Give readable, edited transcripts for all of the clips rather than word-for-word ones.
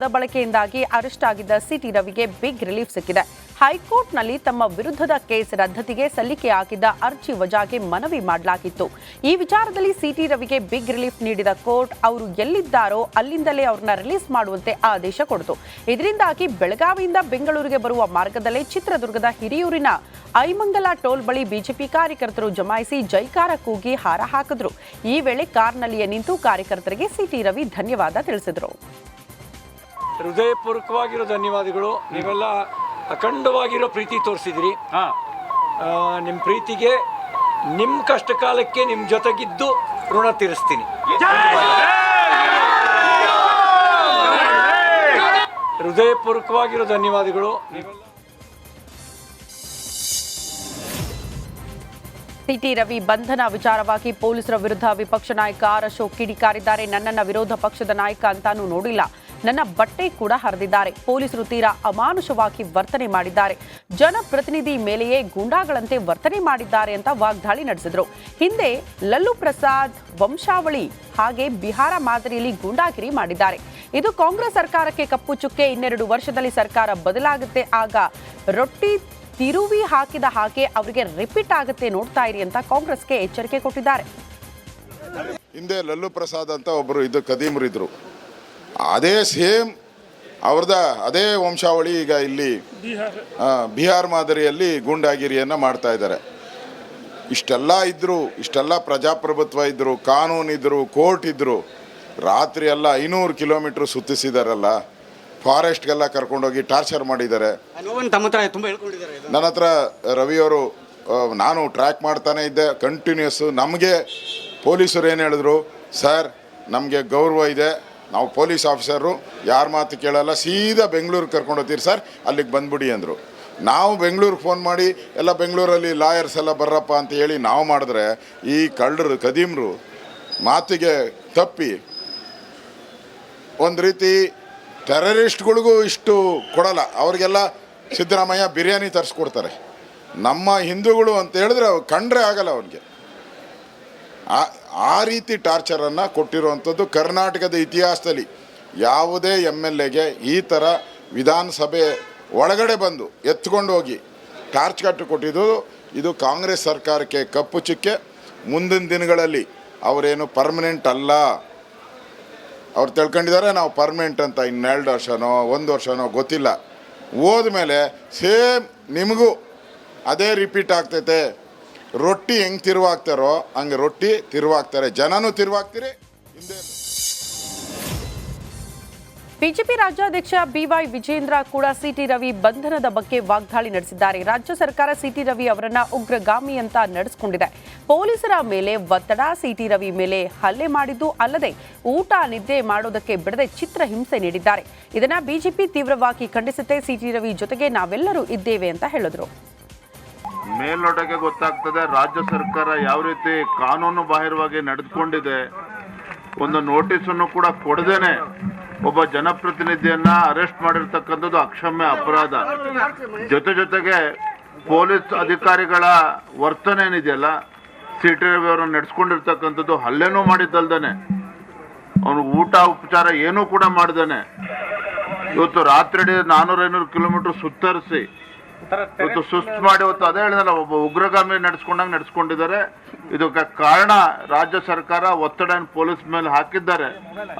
ಬಳಕೆಯಿಂದಾಗಿ ಅರೆಸ್ಟ್ ಆಗಿದ್ದ city ರವಿಗೆ big relief ಸಿಕ್ಕಿದೆ. ಹೈಕೋರ್ಟ್ನಲ್ಲಿ ತಮ್ಮ ವಿರುದ್ಧದ ಕೇಸ್ ರದ್ದತಿಗೆ ಸಲ್ಲಿಕೆಯಾಗಿದ್ದ ಅರ್ಜಿ ವಜಾಗೆ ಮನವಿ ಮಾಡಲಾಗಿತ್ತು. ಈ ವಿಚಾರದಲ್ಲಿ ಸಿಟಿ ರವಿಗೆ ಬಿಗ್ ರಿಲೀಫ್ ನೀಡಿದ ಕೋರ್ಟ್ ಅವರು ಎಲ್ಲಿದ್ದಾರೋ ಅಲ್ಲಿಂದಲೇ ಅವರನ್ನ ರಿಲೀಸ್ ಮಾಡುವಂತೆ ಆದೇಶ ಕೊಡಿತು. ಇದರಿಂದಾಗಿ ಬೆಳಗಾವಿಯಿಂದ ಬೆಂಗಳೂರಿಗೆ ಬರುವ ಮಾರ್ಗದಲ್ಲೇ ಚಿತ್ರದುರ್ಗದ ಹಿರಿಯೂರಿನ ಐಮಂಗಲ ಟೋಲ್ ಬಳಿ ಬಿಜೆಪಿ ಕಾರ್ಯಕರ್ತರು ಜಮಾಯಿಸಿ ಜೈಕಾರ ಕೂಗಿ ಹಾರ ಹಾಕಿದ್ರು. ಈ ವೇಳೆ ಕಾರ್ನಲ್ಲಿಯೇ ನಿಂತು ಕಾರ್ಯಕರ್ತರಿಗೆ ಸಿಟಿ ರವಿ ಧನ್ಯವಾದ ತಿಳಿಸಿದರು. ಹೃದಯಪೂರ್ವಕವಾಗಿರೋ ಧನ್ಯವಾದಗಳು. ನೀವೆಲ್ಲ ಅಖಂಡವಾಗಿರೋ ಪ್ರೀತಿ ತೋರಿಸಿದ್ರಿ. ನಿಮ್ಮ ಪ್ರೀತಿಗೆ ನಿಮ್ಮ ಕಷ್ಟ ಕಾಲಕ್ಕೆ ನಿಮ್ಮ ಜೊತೆಗಿದ್ದು ಋಣ ತೀರಿಸ್ತೀನಿ. ಹೃದಯಪೂರ್ವಕವಾಗಿರೋ ಧನ್ಯವಾದಗಳು. ಸಿಟಿ ರವಿ ಬಂಧನ ವಿಚಾರವಾಗಿ ಪೊಲೀಸರ ವಿರುದ್ಧ ವಿಪಕ್ಷ ನಾಯಕ ಆರ್ ಅಶೋಕ್ ಕಿಡಿಕಾರಿದ್ದಾರೆ. ನನ್ನನ್ನ ವಿರೋಧ ಪಕ್ಷದ ನಾಯಕ ಅಂತಾನೂ ನೋಡಿಲ್ಲ, ನನ್ನ ಬಟ್ಟೆ ಕೂಡ ಹರಿದಿದ್ದಾರೆ. ಪೊಲೀಸರು ತೀರಾ ಅಮಾನುಷವಾಗಿ ವರ್ತನೆ ಮಾಡಿದ್ದಾರೆ. ಜನಪ್ರತಿನಿಧಿ ಮೇಲೆಯೇ ಗೂಂಡಾಗಳಂತೆ ವರ್ತನೆ ಮಾಡಿದ್ದಾರೆ ಅಂತ ವಾಗ್ದಾಳಿ ನಡೆಸಿದ್ರು. ಹಿಂದೆ ಲಲ್ಲು ಪ್ರಸಾದ್ ವಂಶಾವಳಿ ಹಾಗೆ ಬಿಹಾರ ಮಾದರಿಯಲ್ಲಿ ಗೂಂಡಾಗಿರಿ ಮಾಡಿದ್ದಾರೆ. ಇದು ಕಾಂಗ್ರೆಸ್ ಸರ್ಕಾರಕ್ಕೆ ಕಪ್ಪು ಚುಕ್ಕೆ. 2 ವರ್ಷದಲ್ಲಿ ಸರ್ಕಾರ ಬದಲಾಗುತ್ತೆ, ಆಗ ರೊಟ್ಟಿ ತಿರುವಿ ಹಾಕಿದ ಹಾಗೆ ಅವರಿಗೆ ರಿಪೀಟ್ ಆಗುತ್ತೆ, ನೋಡ್ತಾ ಇರಿ ಅಂತ ಕಾಂಗ್ರೆಸ್ಗೆ ಎಚ್ಚರಿಕೆ ಕೊಟ್ಟಿದ್ದಾರೆ. ಹಿಂದೆ ಲಲ್ಲು ಪ್ರಸಾದ್ ಅಂತ ಒಬ್ಬರು ಕದೀಮರಿದ್ರು, ಅದೇ ಸೇಮ್ ಅವ್ರದ ಅದೇ ವಂಶಾವಳಿ ಈಗ ಇಲ್ಲಿ ಬಿಹಾರ ಮಾದರಿಯಲ್ಲಿ ಗೂಂಡಾಗಿರಿಯನ್ನು ಮಾಡ್ತಾ ಇದ್ದಾರೆ. ಇಷ್ಟೆಲ್ಲ ಇದ್ದರು, ಇಷ್ಟೆಲ್ಲ ಪ್ರಜಾಪ್ರಭುತ್ವ ಇದ್ದರು, ಕಾನೂನು ಇದ್ದರು, ಕೋರ್ಟ್ ಇದ್ದರು, ರಾತ್ರಿ ಎಲ್ಲ 500 ಕಿಲೋಮೀಟ್ರ್ ಸುತ್ತಿಸಿದಾರಲ್ಲ, ಫಾರೆಸ್ಟ್ಗೆಲ್ಲ ಕರ್ಕೊಂಡೋಗಿ ಟಾರ್ಚರ್ ಮಾಡಿದ್ದಾರೆ. ನನ್ನ ಹತ್ರ ರವಿಯವರು, ನಾನು ಟ್ರ್ಯಾಕ್ ಮಾಡ್ತಾನೆ ಇದ್ದೆ ಕಂಟಿನ್ಯೂಸ್. ನಮಗೆ ಪೊಲೀಸರು ಏನು ಹೇಳಿದ್ರು, ಸರ್ ನಮಗೆ ಗೌರವ ಇದೆ, ನಾವು ಪೊಲೀಸ್ ಆಫೀಸರು, ಯಾರ ಮಾತು ಕೇಳಲ್ಲ, ಸೀದಾ ಬೆಂಗಳೂರಿಗೆ ಕರ್ಕೊಂಡು ಹೋಗ್ತೀರಿ ಸರ್, ಅಲ್ಲಿಗೆ ಬಂದ್ಬಿಡಿ ಅಂದರು. ನಾವು ಬೆಂಗಳೂರಿಗೆ ಫೋನ್ ಮಾಡಿ ಎಲ್ಲ ಬೆಂಗಳೂರಲ್ಲಿ ಲಾಯರ್ಸ್ ಎಲ್ಲ ಬರ್ರಪ್ಪ ಅಂತ ಹೇಳಿ ನಾವು ಮಾಡಿದ್ರೆ, ಈ ಕಳ್ಳರು ಕದೀಮ್ರು ಮಾತಿಗೆ ತಪ್ಪಿ ಒಂದು ರೀತಿ ಟೆರರಿಸ್ಟ್ಗಳಿಗೂ ಇಷ್ಟು ಕೊಡಲ್ಲ. ಅವ್ರಿಗೆಲ್ಲ ಸಿದ್ದರಾಮಯ್ಯ ಬಿರಿಯಾನಿ ತರಿಸ್ಕೊಡ್ತಾರೆ. ನಮ್ಮ ಹಿಂದೂಗಳು ಅಂತ ಹೇಳಿದ್ರೆ ಕಂಡ್ರೆ ಆಗಲ್ಲ ಅವ್ರಿಗೆ. ಆ ರೀತಿ ಟಾರ್ಚರನ್ನು ಕೊಟ್ಟಿರುವಂಥದ್ದು ಕರ್ನಾಟಕದ ಇತಿಹಾಸದಲ್ಲಿ ಯಾವುದೇ MLAಗೆ ಈ ಥರ ವಿಧಾನಸಭೆ ಒಳಗಡೆ ಬಂದು ಎತ್ಕೊಂಡು ಹೋಗಿ ಟಾರ್ಚ್ ಕಟ್ಟು ಕೊಟ್ಟಿದ್ದು ಇದು ಕಾಂಗ್ರೆಸ್ ಸರ್ಕಾರಕ್ಕೆ ಕಪ್ಪು ಚುಕ್ಕೆ. ಮುಂದಿನ ದಿನಗಳಲ್ಲಿ ಅವರೇನು ಪರ್ಮನೆಂಟ್ ಅಲ್ಲ, ಅವ್ರು ತಿಳ್ಕೊಂಡಿದ್ದಾರೆ ನಾವು ಪರ್ಮನೆಂಟ್ ಅಂತ. 2 ವರ್ಷನೋ 1 ವರ್ಷನೋ ಗೊತ್ತಿಲ್ಲ. ಹೋದ್ಮೇಲೆ ಸೇಮ್ ನಿಮಗೂ ಅದೇ ರಿಪೀಟ್ ಆಗ್ತೈತೆ. ರೊಟ್ಟಿ ಹೆಂಗೆ ತಿರುವಾಗ್ತಾರೋ ಹಂಗೆ ರೊಟ್ಟಿ ತಿರುವಾಗ್ತಾರೆ, ಜನನೂ ತಿರುವಾಗ್ತೀರಿ. ಹಿಂದೆ ಬಿಜೆಪಿ ರಾಜ್ಯಾಧ್ಯಕ್ಷ BY ವಿಜೇಂದ್ರ ಕೂಡ ಸಿಟಿ ರವಿ ಬಂಧನದ ಬಗ್ಗೆ ವಾಗ್ದಾಳಿ ನಡೆಸಿದ್ದಾರೆ. ರಾಜ್ಯ ಸರ್ಕಾರ ಸಿಟಿ ರವಿ ಅವರನ್ನ ಉಗ್ರಗಾಮಿ ಅಂತ ನಡೆಸಿಕೊಂಡಿದೆ. ಪೊಲೀಸರ ಮೇಲೆ ಒತ್ತಡ, ಸಿಟಿ ರವಿ ಮೇಲೆ ಹಲ್ಲೆ ಮಾಡಿದ್ದು ಅಲ್ಲದೆ ಊಟ ನಿದ್ದೆ ಮಾಡೋದಕ್ಕೆ ಬಿಡದೆ ಚಿತ್ರಹಿಂಸೆ ನೀಡಿದ್ದಾರೆ. ಇದನ್ನ ಬಿಜೆಪಿ ತೀವ್ರವಾಗಿ ಖಂಡಿಸುತ್ತೆ. ಸಿಟಿ ರವಿ ಜೊತೆಗೆ ನಾವೆಲ್ಲರೂ ಇದ್ದೇವೆ ಅಂತ ಹೇಳಿದ್ರು. ಮೇಲ್ನೋಟಕ್ಕೆ ಗೊತ್ತಾಗ್ತದೆ ರಾಜ್ಯ ಸರ್ಕಾರ ಯಾವ ರೀತಿ ಕಾನೂನು ಬಾಹಿರವಾಗಿ ನಡೆದುಕೊಂಡಿದೆ. ಒಂದು ನೋಟಿಸನ್ನು ಕೂಡ ಕೊಡದೇನೆ ಒಬ್ಬ ಜನಪ್ರತಿನಿಧಿಯನ್ನ ಅರೆಸ್ಟ್ ಮಾಡಿರ್ತಕ್ಕಂಥದ್ದು ಅಕ್ಷಮ್ಯ ಅಪರಾಧ. ಜೊತೆಗೆ ಪೊಲೀಸ್ ಅಧಿಕಾರಿಗಳ ವರ್ತನೆ ಏನಿದೆಯಲ್ಲ, ಸಿಟಿ ರವಿ ಅವರನ್ನು ನಡೆಸ್ಕೊಂಡಿರ್ತಕ್ಕಂಥದ್ದು ಹಲ್ಲೆನೂ ಮಾಡಿದ್ದಲ್ದೇನೆ, ಅವನು ಊಟ ಉಪಚಾರ ಏನೂ ಕೂಡ ಮಾಡ್ದೇನೆ ಇವತ್ತು ರಾತ್ರಿ 400-500 ಕಿಲೋಮೀಟರ್ ಸುತ್ತರಿಸಿ ಇವತ್ತು ಸುಸ್ತು ಮಾಡಿ ಇವತ್ತು ಅದೇ ಹೇಳಿದಲ್ಲ, ಒಬ್ಬ ಉಗ್ರಗಾಮಿ ನಡೆಸ್ಕೊಂಡಿದ್ದಾರೆ. ಇದಕ್ಕೆ ಕಾರಣ ರಾಜ್ಯ ಸರ್ಕಾರ ಒತ್ತಡ ಪೊಲೀಸ್ ಮೇಲೆ ಹಾಕಿದ್ದಾರೆ.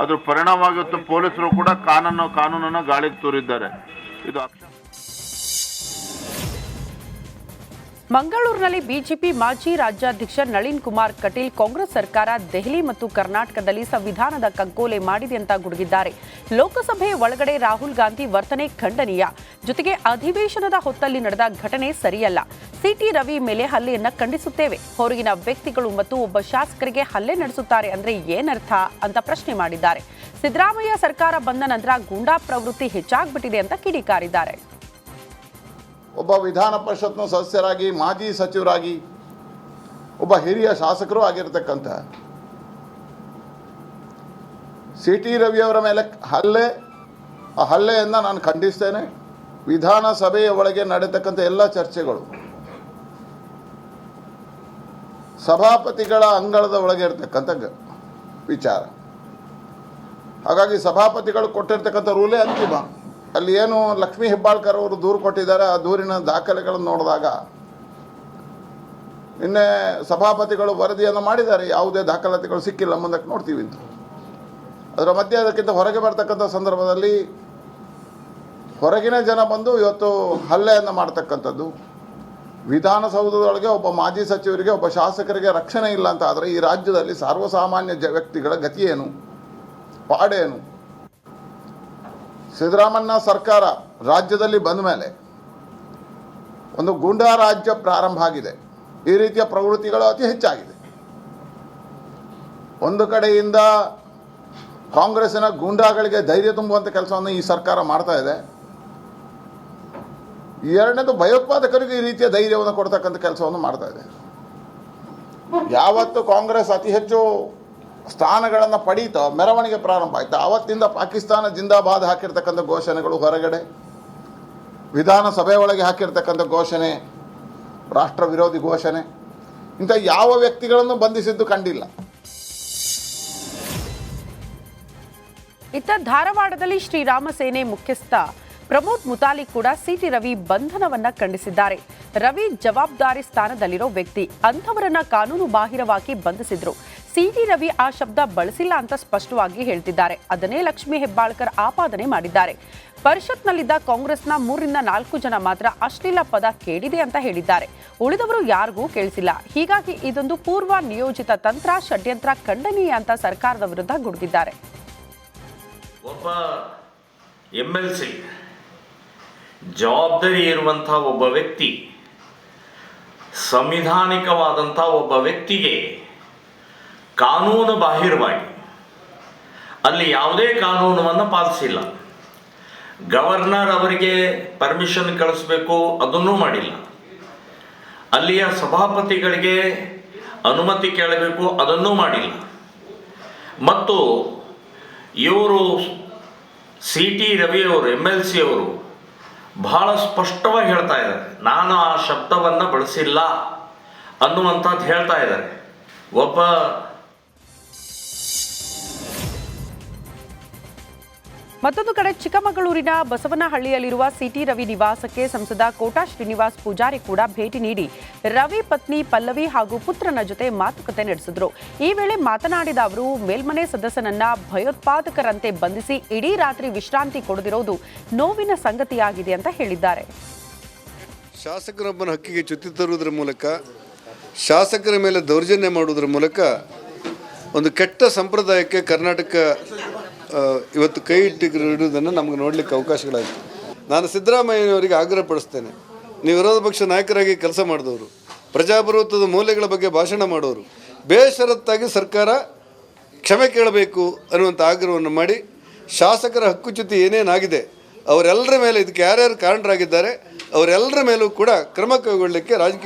ಅದ್ರ ಪರಿಣಾಮವಾಗಿ ಇವತ್ತು ಪೊಲೀಸರು ಕೂಡ ಕಾನೂನನ್ನು ಗಾಳಿಗೆ ತೂರಿದ್ದಾರೆ. ಇದು ಮಂಗಳೂರಿನಲ್ಲಿ ಬಿಜೆಪಿ ಮಾಜಿ ರಾಜ್ಯಾಧ್ಯಕ್ಷ ನಳಿನ್ ಕುಮಾರ್ ಕಟೀಲ್ ಕಾಂಗ್ರೆಸ್ ಸರ್ಕಾರ ದೆಹಲಿ ಮತ್ತು ಕರ್ನಾಟಕದಲ್ಲಿ ಸಂವಿಧಾನದ ಕಗ್ಗೊಲೆ ಮಾಡಿದೆ ಅಂತ ಗುಡುಗಿದ್ದಾರೆ. ಲೋಕಸಭೆ ಒಳಗಡೆ ರಾಹುಲ್ ಗಾಂಧಿ ವರ್ತನೆ ಖಂಡನೀಯ, ಜೊತೆಗೆ ಅಧಿವೇಶನದ ಹೊತ್ತಲ್ಲಿ ನಡೆದ ಘಟನೆ ಸರಿಯಲ್ಲ. ಸಿಟಿ ರವಿ ಮೇಲೆ ಹಲ್ಲೆಯನ್ನ ಖಂಡಿಸುತ್ತೇವೆ. ಹೊರಗಿನ ವ್ಯಕ್ತಿಗಳು ಮತ್ತು ಒಬ್ಬ ಶಾಸಕರಿಗೆ ಹಲ್ಲೆ ನಡೆಸುತ್ತಾರೆ ಅಂದ್ರೆ ಏನರ್ಥ ಅಂತ ಪ್ರಶ್ನೆ ಮಾಡಿದ್ದಾರೆ. ಸಿದ್ದರಾಮಯ್ಯ ಸರ್ಕಾರ ಬಂದ ನಂತರ ಗೂಂಡಾ ಪ್ರವೃತ್ತಿ ಹೆಚ್ಚಾಗ್ಬಿಟ್ಟಿದೆ ಅಂತ ಕಿಡಿಕಾರಿದ್ದಾರೆ. ಒಬ್ಬ ವಿಧಾನ ಪರಿಷತ್ನ ಸದಸ್ಯರಾಗಿ, ಮಾಜಿ ಸಚಿವರಾಗಿ, ಒಬ್ಬ ಹಿರಿಯ ಶಾಸಕರು ಆಗಿರತಕ್ಕಂಥ ಸಿಟಿ ರವಿಯವರ ಮೇಲೆ ಆ ಹಲ್ಲೆಯನ್ನು ನಾನು ಖಂಡಿಸ್ತೇನೆ. ವಿಧಾನಸಭೆಯ ಒಳಗೆ ನಡೆತಕ್ಕಂಥ ಎಲ್ಲ ಚರ್ಚೆಗಳು ಸಭಾಪತಿಗಳ ಅಂಗಳದ ಒಳಗೆ ಇರತಕ್ಕಂಥ ವಿಚಾರ. ಹಾಗಾಗಿ ಸಭಾಪತಿಗಳು ಕೊಟ್ಟಿರ್ತಕ್ಕಂಥ ರೂಲೇ ಅಂತಿಮ. ಅಲ್ಲಿ ಏನು ಲಕ್ಷ್ಮೀ ಹೆಬ್ಬಾಳ್ಕರ್ ಅವರು ದೂರು ಕೊಟ್ಟಿದ್ದಾರೆ, ಆ ದೂರಿನ ದಾಖಲೆಗಳನ್ನು ನೋಡಿದಾಗ ನಿನ್ನೆ ಸಭಾಪತಿಗಳು ವರದಿಯನ್ನು ಮಾಡಿದ್ದಾರೆ, ಯಾವುದೇ ದಾಖಲಾತಿಗಳು ಸಿಕ್ಕಿಲ್ಲ, ಮುಂದಕ್ಕೆ ನೋಡ್ತೀವಿ ಅಂತ. ಅದರ ಮಧ್ಯೆ ಅದಕ್ಕಿಂತ ಹೊರಗೆ ಬರ್ತಕ್ಕಂಥ ಸಂದರ್ಭದಲ್ಲಿ ಹೊರಗಿನ ಜನ ಬಂದು ಇವತ್ತು ಹಲ್ಲೆಯನ್ನು ಮಾಡ್ತಕ್ಕಂಥದ್ದು, ವಿಧಾನಸೌಧದೊಳಗೆ ಒಬ್ಬ ಮಾಜಿ ಸಚಿವರಿಗೆ ಒಬ್ಬ ಶಾಸಕರಿಗೆ ರಕ್ಷಣೆ ಇಲ್ಲ ಅಂತ ಆದರೆ ಈ ರಾಜ್ಯದಲ್ಲಿ ಸರ್ವಸಾಮಾನ್ಯ ವ್ಯಕ್ತಿಗಳ ಗತಿ ಏನು, ಪಾಡೇನು? ಸಿದ್ದರಾಮಯ್ಯ ಸರ್ಕಾರ ರಾಜ್ಯದಲ್ಲಿ ಬಂದ ಮೇಲೆ ಒಂದು ಗೂಂಡಾ ರಾಜ್ಯ ಪ್ರಾರಂಭ ಆಗಿದೆ. ಈ ರೀತಿಯ ಪ್ರವೃತ್ತಿಗಳು ಅತಿ ಹೆಚ್ಚಾಗಿದೆ. ಒಂದು ಕಡೆಯಿಂದ ಕಾಂಗ್ರೆಸ್ಸಿನ ಗೂಂಡಾಗಳಿಗೆ ಧೈರ್ಯ ತುಂಬುವಂಥ ಕೆಲಸವನ್ನು ಈ ಸರ್ಕಾರ ಮಾಡ್ತಾ ಇದೆ. ಎರಡನೇದು ಭಯೋತ್ಪಾದಕರಿಗೆ ಈ ರೀತಿಯ ಧೈರ್ಯವನ್ನು ಕೊಡ್ತಕ್ಕಂಥ ಕೆಲಸವನ್ನು ಮಾಡ್ತಾ ಇದೆ. ಯಾವತ್ತು ಕಾಂಗ್ರೆಸ್ ಅತಿ ಹೆಚ್ಚು ಸ್ಥಾನಗಳನ್ನು ಪಡೀತೋ ಮೆರವಣಿಗೆ ಪ್ರಾರಂಭ ಆಯಿತು, ಆವತ್ತಿಂದ ಪಾಕಿಸ್ತಾನ ಜಿಂದಾಬಾದ್ ಹಾಕಿರ್ತಕ್ಕಂಥ ಘೋಷಣೆಗಳು ಹೊರಗಡೆ, ವಿಧಾನಸಭೆ ಒಳಗೆ ಹಾಕಿರ್ತಕ್ಕಂಥ ಘೋಷಣೆ ರಾಷ್ಟ್ರ ವಿರೋಧಿ ಘೋಷಣೆ, ಇಂಥ ಯಾವ ವ್ಯಕ್ತಿಗಳನ್ನು ಬಂಧಿಸಿದ್ದು ಕಂಡಿಲ್ಲ. ಇತ್ತ ಧಾರವಾಡದಲ್ಲಿ ಶ್ರೀರಾಮ ಸೇನೆ ಮುಖ್ಯಸ್ಥ ಪ್ರಮೋದ್ ಮುತಾಲಿ ಕೂಡ ಸಿಟಿ ರವಿ ಬಂಧನವನ್ನ ಖಂಡಿಸಿದ್ದಾರೆ. ರವಿ ಜವಾಬ್ದಾರಿ ಸ್ಥಾನದಲ್ಲಿರೋ ವ್ಯಕ್ತಿ, ಅಂಥವರನ್ನ ಕಾನೂನು ಬಾಹಿರವಾಗಿ ಬಂಧಿಸಿದ್ರು. ಸಿಟಿ ರವಿ ಆ ಶಬ್ದ ಬಳಸಿಲ್ಲ ಅಂತ ಸ್ಪಷ್ಟವಾಗಿ ಹೇಳ್ತಿದ್ದಾರೆ. ಅದನ್ನೇ ಲಕ್ಷ್ಮೀ ಹೆಬ್ಬಾಳ್ಕರ್ ಆಪಾದನೆ ಮಾಡಿದ್ದಾರೆ. ಪರಿಷತ್ನಲ್ಲಿದ್ದ ಕಾಂಗ್ರೆಸ್ನ 3-4 ಜನ ಮಾತ್ರ ಅಶ್ಲೀಲ ಪದ ಕೇಳಿದೆ ಅಂತ ಹೇಳಿದ್ದಾರೆ. ಉಳಿದವರು ಯಾರಿಗೂ ಕೇಳಿಸಿಲ್ಲ. ಹೀಗಾಗಿ ಇದೊಂದು ಪೂರ್ವ ನಿಯೋಜಿತ ತಂತ್ರ, ಷಡ್ಯಂತ್ರ ಖಂಡನೀಯ ಅಂತ ಸರ್ಕಾರದ ವಿರುದ್ಧ ಗುಡುಗಿದ್ದಾರೆ. ಒಬ್ಬ MLC ಜವಾಬ್ದಾರಿ ಇರುವಂಥ ಒಬ್ಬ ವ್ಯಕ್ತಿ, ಸಂವಿಧಾನಿಕವಾದಂಥ ಒಬ್ಬ ವ್ಯಕ್ತಿಗೆ ಕಾನೂನು ಬಾಹಿರವಾಗಿ ಅಲ್ಲಿ ಯಾವುದೇ ಕಾನೂನನ್ನು ಪಾಲಿಸಿಲ್ಲ. ಗವರ್ನರ್ ಅವರಿಗೆ ಪರ್ಮಿಷನ್ ಕಳಿಸ್ಬೇಕು, ಅದನ್ನೂ ಮಾಡಿಲ್ಲ. ಅಲ್ಲಿಯ ಸಭಾಪತಿಗಳಿಗೆ ಅನುಮತಿ ಕೇಳಬೇಕು, ಅದನ್ನೂ ಮಾಡಿಲ್ಲ. ಮತ್ತು ಇವರು CT ರವಿಯವರು MLC ಅವರು ಬಹಳ ಸ್ಪಷ್ಟವಾಗಿ ಹೇಳ್ತಾ ಇದ್ದಾರೆ, ನಾನು ಆ ಶಬ್ದವನ್ನು ಬಳಸಿಲ್ಲ ಅನ್ನುವಂಥದ್ದು ಹೇಳ್ತಾ ಇದ್ದಾರೆ. ಒಬ್ಬ ಮತ್ತೊಂದು ಕಡೆ ಚಿಕ್ಕಮಗಳೂರಿನ ಬಸವನಹಳ್ಳಿಯಲ್ಲಿರುವ ಸಿಟಿ ರವಿ ನಿವಾಸಕ್ಕೆ ಸಂಸದ ಕೋಟಾ ಶ್ರೀನಿವಾಸ್ ಪೂಜಾರಿ ಕೂಡ ಭೇಟಿ ನೀಡಿ ರವಿ ಪತ್ನಿ ಪಲ್ಲವಿ ಹಾಗೂ ಪುತ್ರನ ಜೊತೆ ಮಾತುಕತೆ ನಡೆಸಿದ್ರು. ಈ ವೇಳೆ ಮಾತನಾಡಿದ ಅವರು, ಮೇಲ್ಮನೆ ಸದಸ್ಯನನ್ನ ಭಯೋತ್ಪಾದಕರಂತೆ ಬಂಧಿಸಿ ಇಡೀ ರಾತ್ರಿ ವಿಶ್ರಾಂತಿ ಕೊಡದಿರೋದು ನೋವಿನ ಸಂಗತಿಯಾಗಿದೆ ಅಂತ ಹೇಳಿದ್ದಾರೆ. ಶಾಸಕರೊಬ್ಬನ ಹಕ್ಕಿಗೆ ಚ್ಯುತಿ ತರುವುದರ ಮೂಲಕ, ಶಾಸಕರ ಮೇಲೆ ದೌರ್ಜನ್ಯ ಮಾಡುವುದರ ಮೂಲಕ ಒಂದು ಕೆಟ್ಟ ಸಂಪ್ರದಾಯಕ್ಕೆ ಕರ್ನಾಟಕ ಇವತ್ತು ಕೈ ಇಟ್ಟಿರುವುದನ್ನು ನಮಗೆ ನೋಡಲಿಕ್ಕೆ ಅವಕಾಶಗಳಾಯಿತು. ನಾನು ಸಿದ್ದರಾಮಯ್ಯನವರಿಗೆ ಆಗ್ರಹಪಡಿಸ್ತೇನೆ, ನೀವು ವಿರೋಧ ಪಕ್ಷ ನಾಯಕರಾಗಿ ಕೆಲಸ ಮಾಡಿದವರು, ಪ್ರಜಾಪ್ರಭುತ್ವದ ಮೌಲ್ಯಗಳ ಬಗ್ಗೆ ಭಾಷಣ ಮಾಡೋರು, ಬೇಷರತ್ತಾಗಿ ಸರ್ಕಾರ ಕ್ಷಮೆ ಕೇಳಬೇಕು ಅನ್ನುವಂಥ ಆಗ್ರಹವನ್ನು ಮಾಡಿ, ಶಾಸಕರ ಹಕ್ಕುಚ್ಯುತಿ ಏನೇನಾಗಿದೆ ಅವರೆಲ್ಲರ ಮೇಲೆ, ಇದಕ್ಕೆ ಯಾರ್ಯಾರು ಕಾರಣರಾಗಿದ್ದಾರೆ ಅವರೆಲ್ಲರ ಮೇಲೂ ಕೂಡ ಕ್ರಮ ಕೈಗೊಳ್ಳಲಿಕ್ಕೆ ರಾಜಕೀಯ